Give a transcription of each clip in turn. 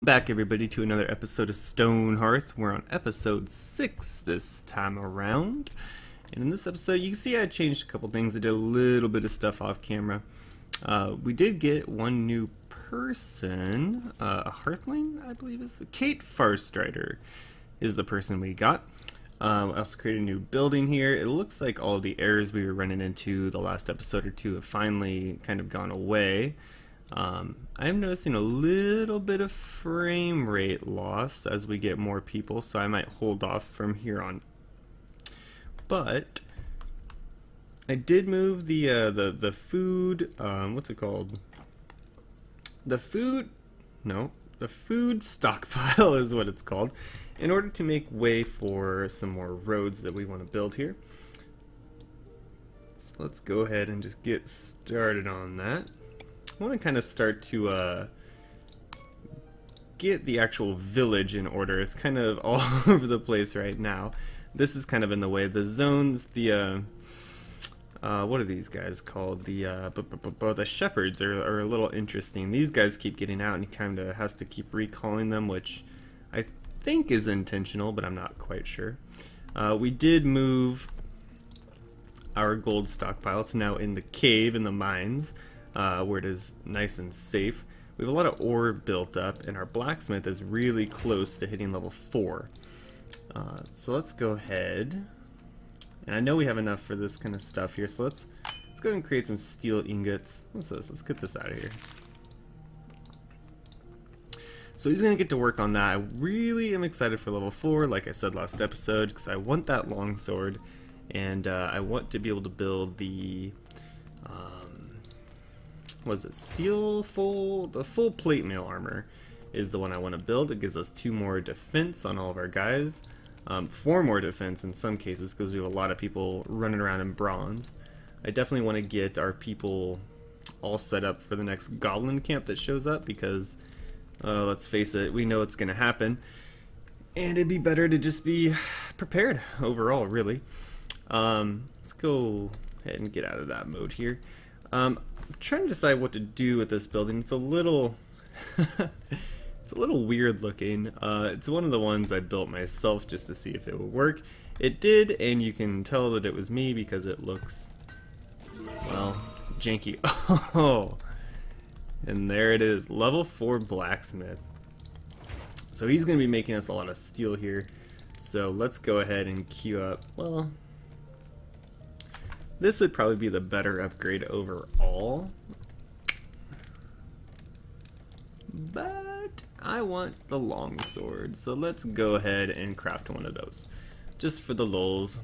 Back everybody to another episode of Stonehearth. We're on episode 6 this time around. And in this episode you can see I changed a couple things. I did a little bit of stuff off camera. We did get one new person, a Hearthling I believe is. Kate Farstrider is the person we got. I also created a new building here. It looks like all the errors we were running into the last episode or two have finally kind of gone away. I'm noticing a little bit of frame rate loss as we get more people, so I might hold off from here on. But I did move the food, what's it called? The food stockpile is what it's called, in order to make way for some more roads that we want to build here. So let's go ahead and just get started on that. I want to kind of start to get the actual village in order. It's kind of all over the place right now. This is kind of in the way. The zones, the what are these guys called? The shepherds are a little interesting. These guys keep getting out and he kind of has to keep recalling them, which I think is intentional, but I'm not quite sure. We did move our gold stockpile. It's now in the cave in the mines. Where it is nice and safe. We have a lot of ore built up, and our blacksmith is really close to hitting level 4. So let's go ahead, and I know we have enough for this kind of stuff here, so let's go ahead and create some steel ingots. What's this? Let's get this out of here. So he's going to get to work on that. I really am excited for level 4, like I said last episode, because I want that longsword, and I want to be able to build the was it the full plate mail armor is the one I want to build. It gives us 2 more defense on all of our guys, 4 more defense in some cases because we have a lot of people running around in bronze. I definitely want to get our people all set up for the next goblin camp that shows up because let's face it, we know it's going to happen, and it'd be better to just be prepared overall, really. Let's go ahead and get out of that mode here. I'm trying to decide what to do with this building. It's a little it's a little weird looking. It's one of the ones I built myself just to see if it would work. It did, and you can tell that it was me because it looks, well, janky. Oh, and there it is, level 4 blacksmith. So he's going to be making us a lot of steel here. So let's go ahead and queue up. Well, this would probably be the better upgrade overall, but I want the longsword, so let's go ahead and craft one of those, just for the lulz.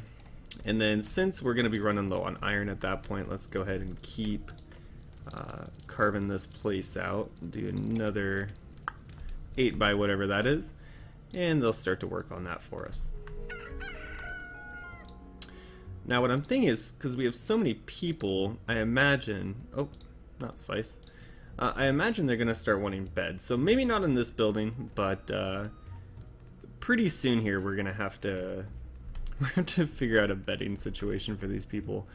And then since we're going to be running low on iron at that point, let's go ahead and keep carving this place out. Do another 8 by whatever that is, and they'll start to work on that for us. Now what I'm thinking is, because we have so many people, I imagine, oh, not slice, I imagine they're going to start wanting beds. So maybe not in this building, but pretty soon here we're going to have to figure out a bedding situation for these people.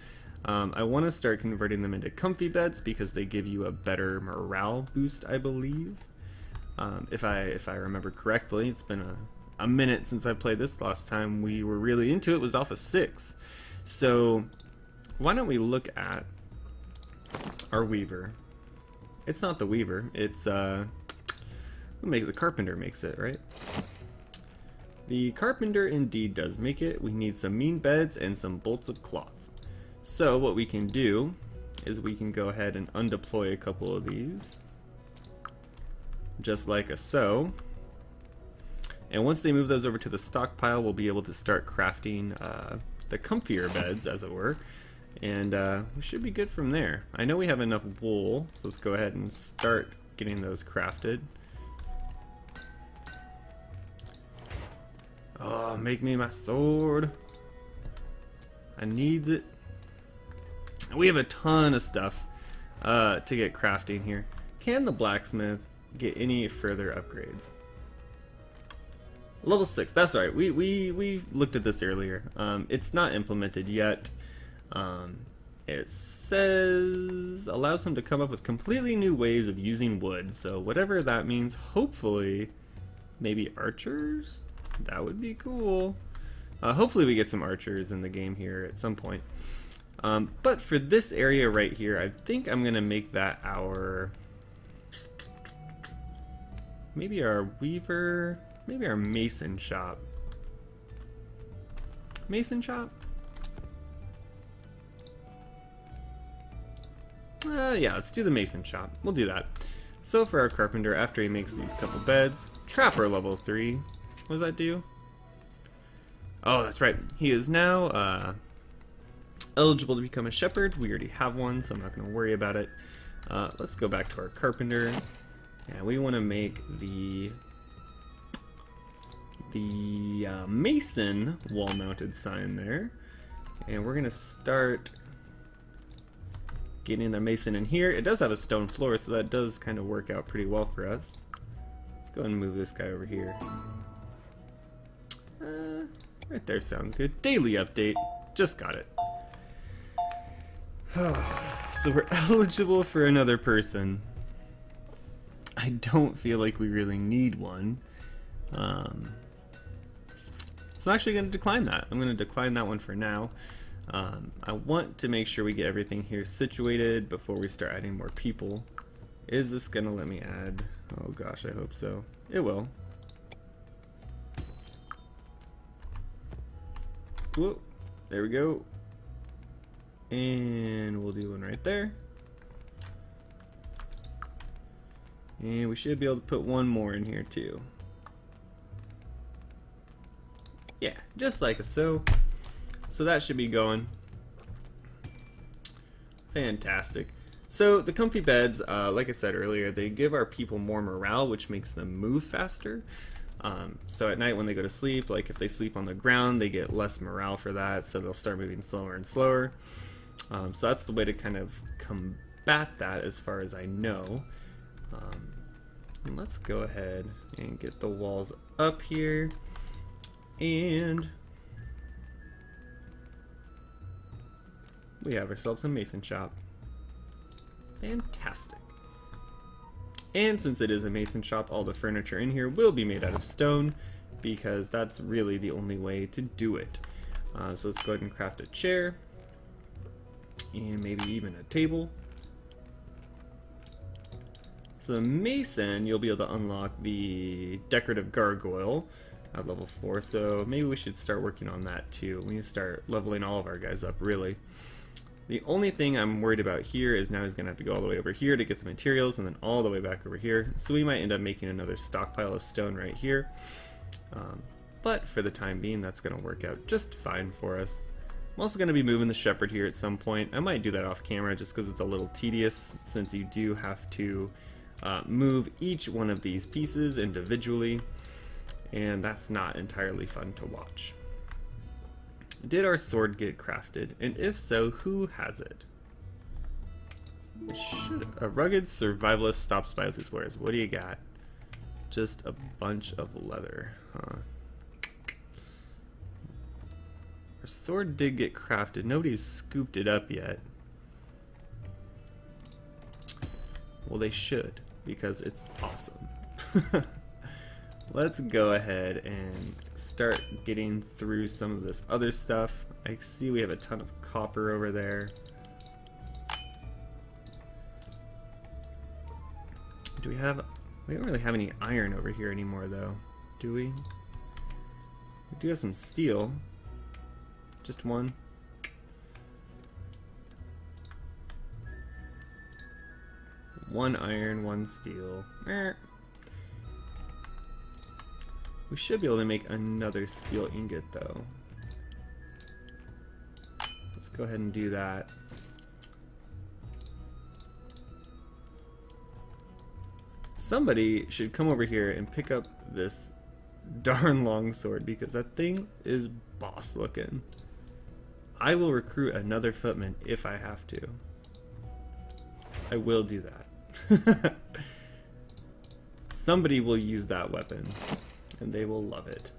I want to start converting them into comfy beds because they give you a better morale boost, I believe. If I remember correctly, it's been a minute since I played this. Last time we were really into it was off of 6. So why don't we look at our weaver? It's not the weaver, it's the carpenter makes it, right? The carpenter indeed does make it. We need some mean beds and some bolts of cloth. So what we can do is we can go ahead and undeploy a couple of these, just like a so. And once they move those over to the stockpile, we'll be able to start crafting the comfier beds, as it were, and we should be good from there. I know we have enough wool, so let's go ahead and start getting those crafted. Oh, make me my sword. I need it. We have a ton of stuff to get crafting here. Can the blacksmith get any further upgrades? Level 6, that's right, we looked at this earlier. It's not implemented yet. It says allows him to come up with completely new ways of using wood. So whatever that means, hopefully, maybe archers? That would be cool. Hopefully we get some archers in the game here at some point. But for this area right here, I think I'm gonna make that our, maybe our weaver, maybe our mason shop. Mason shop? Yeah, let's do the mason shop. We'll do that. So for our carpenter, after he makes these couple beds, trapper level 3. What does that do? Oh, that's right. He is now eligible to become a shepherd. We already have one, so I'm not going to worry about it. Let's go back to our carpenter. Yeah, we want to make the mason wall-mounted sign there. And we're going to start getting the mason in here. It does have a stone floor, so that does kind of work out pretty well for us. Let's go ahead and move this guy over here. Right there sounds good. Daily update. Just got it. So we're eligible for another person. I don't feel like we really need one. So I'm actually going to decline that. I'm going to decline that one for now. I want to make sure we get everything here situated before we start adding more people. Is this going to let me add? Oh gosh, I hope so. It will. Whoop, there we go. And we'll do one right there. And we should be able to put one more in here too. Yeah, just like so. So that should be going. Fantastic. So the comfy beds, like I said earlier, they give our people more morale, which makes them move faster. So at night when they go to sleep, like if they sleep on the ground, they get less morale for that, so they'll start moving slower and slower. So that's the way to kind of combat that as far as I know. And let's go ahead and get the walls up here. And we have ourselves a mason shop. Fantastic. And since it is a mason shop, all the furniture in here will be made out of stone, because that's really the only way to do it. So let's go ahead and craft a chair, and maybe even a table. So the mason, you'll be able to unlock the decorative gargoyle at level 4, so maybe we should start working on that too. We need to start leveling all of our guys up, really. The only thing I'm worried about here is now he's going to have to go all the way over here to get the materials, and then all the way back over here. So we might end up making another stockpile of stone right here. But for the time being, that's going to work out just fine for us. I'm also going to be moving the shepherd here at some point. I might do that off camera just because it's a little tedious, since you do have to move each one of these pieces individually, and that's not entirely fun to watch. Did our sword get crafted? And if so, who has it? A rugged survivalist stops by with his wares. What do you got? Just a bunch of leather, huh? Our sword did get crafted. Nobody's scooped it up yet. Well, they should, because it's awesome. Let's go ahead and start getting through some of this other stuff. I see we have a ton of copper over there. Do we have... We don't really have any iron over here anymore, though. Do we? We do have some steel. Just one. One iron, one steel. We should be able to make another steel ingot, though. Let's go ahead and do that. Somebody should come over here and pick up this darn long sword, because that thing is boss looking. I will recruit another footman if I have to. I will do that. Somebody will use that weapon, and they will love it.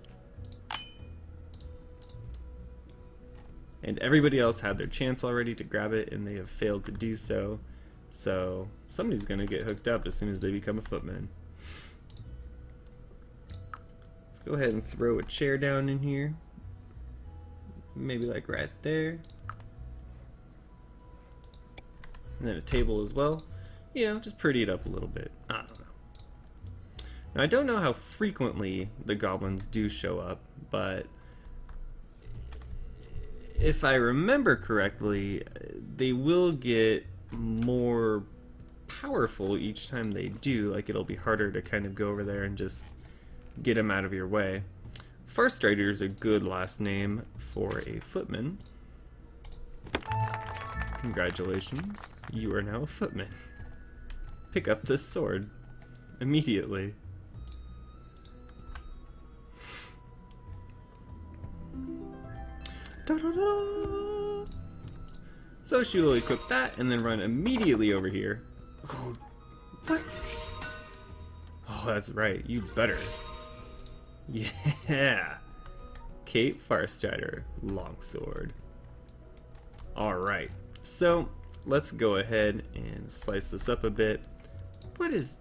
And everybody else had their chance already to grab it, and they have failed to do so. So somebody's going to get hooked up as soon as they become a footman. Let's go ahead and throw a chair down in here. Maybe like right there. And then a table as well. You know, just pretty it up a little bit. I don't know. Now, I don't know how frequently the goblins do show up, but if I remember correctly, they will get more powerful each time they do. Like, it'll be harder to kind of go over there and just get them out of your way. Farstrider is a good last name for a footman. Congratulations, you are now a footman. Pick up this sword immediately. Da-da-da. So she will equip that and then run immediately over here. Oh, what? Oh, that's right. You better. Yeah. Kate Farstrider, longsword. Alright, so let's go ahead and slice this up a bit. What is...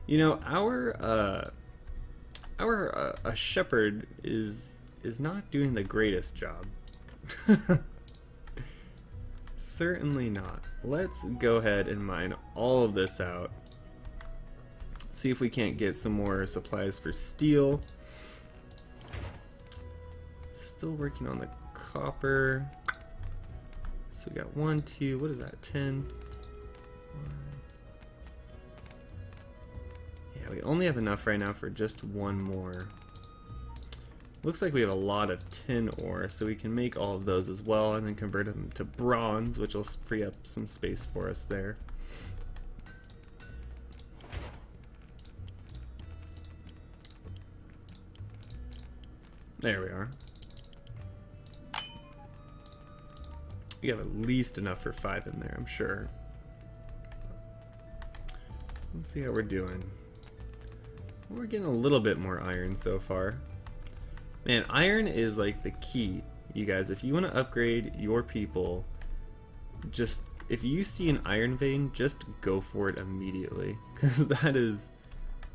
You know, our shepherd is not doing the greatest job. Certainly not. Let's go ahead and mine all of this out. See if we can't get some more supplies for steel. Still working on the copper. So we got 1, 2, what is that, 10? 1. Yeah, we only have enough right now for just one more. Looks like we have a lot of tin ore, so we can make all of those as well and then convert them to bronze, which will free up some space for us there. There we are. We have at least enough for 5 in there, I'm sure. Let's see how we're doing. We're getting a little bit more iron so far. Man, iron is like the key, you guys. If you want to upgrade your people, just if you see an iron vein, just go for it immediately, because that is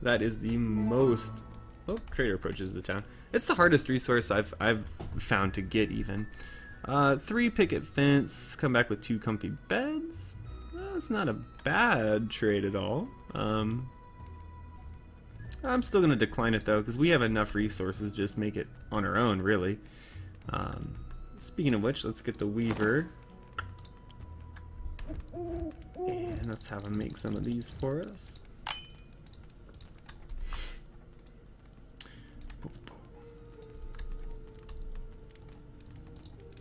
the most. Oh, trader approaches the town. It's the hardest resource I've found to get even. 3 picket fence. Come back with 2 comfy beds. Well, it's not a bad trade at all. I'm still going to decline it though, because we have enough resources to just make it on our own, really. Speaking of which, let's get the weaver. And let's have him make some of these for us.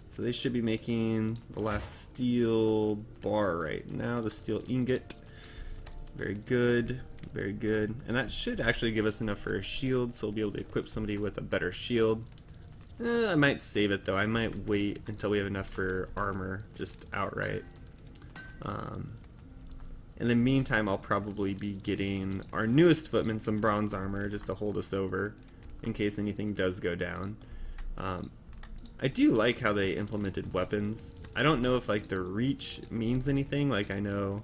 So they should be making the last steel bar right now, the steel ingot. Very good, very good. And that should actually give us enough for a shield, so we'll be able to equip somebody with a better shield. I might save it though. I might wait until we have enough for armor, just outright. In the meantime, I'll probably be getting our newest footman some bronze armor just to hold us over in case anything does go down. I do like how they implemented weapons. I don't know if like the reach means anything. Like I know,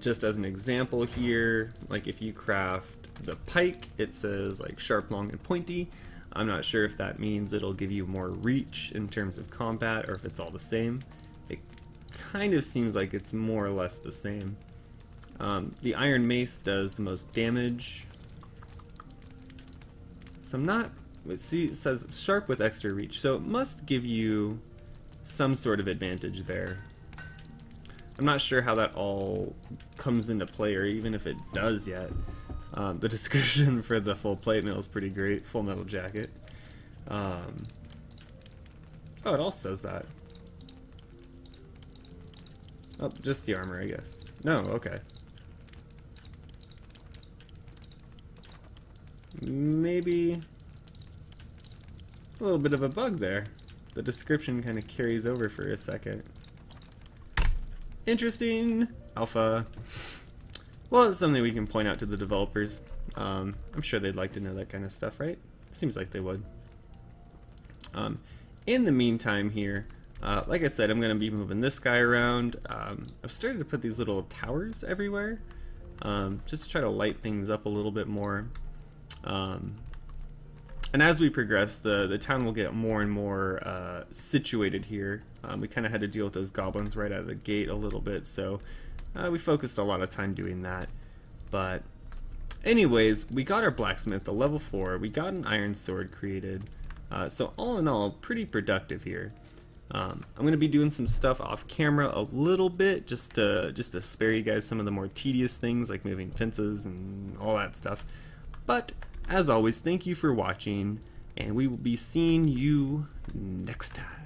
just as an example here, like if you craft the pike, it says like sharp, long, and pointy. I'm not sure if that means it'll give you more reach in terms of combat or if it's all the same. It kind of seems like it's more or less the same. The iron mace does the most damage. So I'm not, see, it says sharp with extra reach, so it must give you some sort of advantage there. I'm not sure how that all comes into play, or even if it does yet. The description for the full plate mail is pretty great. Full metal jacket. Oh, it all says that. Oh, just the armor, I guess. No, okay. Maybe a little bit of a bug there. The description kind of carries over for a second. Interesting. Alpha. Well, it's something we can point out to the developers. I'm sure they'd like to know that kind of stuff, right? Seems like they would. In the meantime here, like I said, I'm going to be moving this guy around. I've started to put these little towers everywhere, just to try to light things up a little bit more. And as we progress, the town will get more and more situated here. We kind of had to deal with those goblins right out of the gate a little bit, so we focused a lot of time doing that. But anyways, we got our blacksmith to level 4, we got an iron sword created, so all in all, pretty productive here. I'm going to be doing some stuff off camera a little bit, just to spare you guys some of the more tedious things like moving fences and all that stuff. But as always, thank you for watching, and we will be seeing you next time.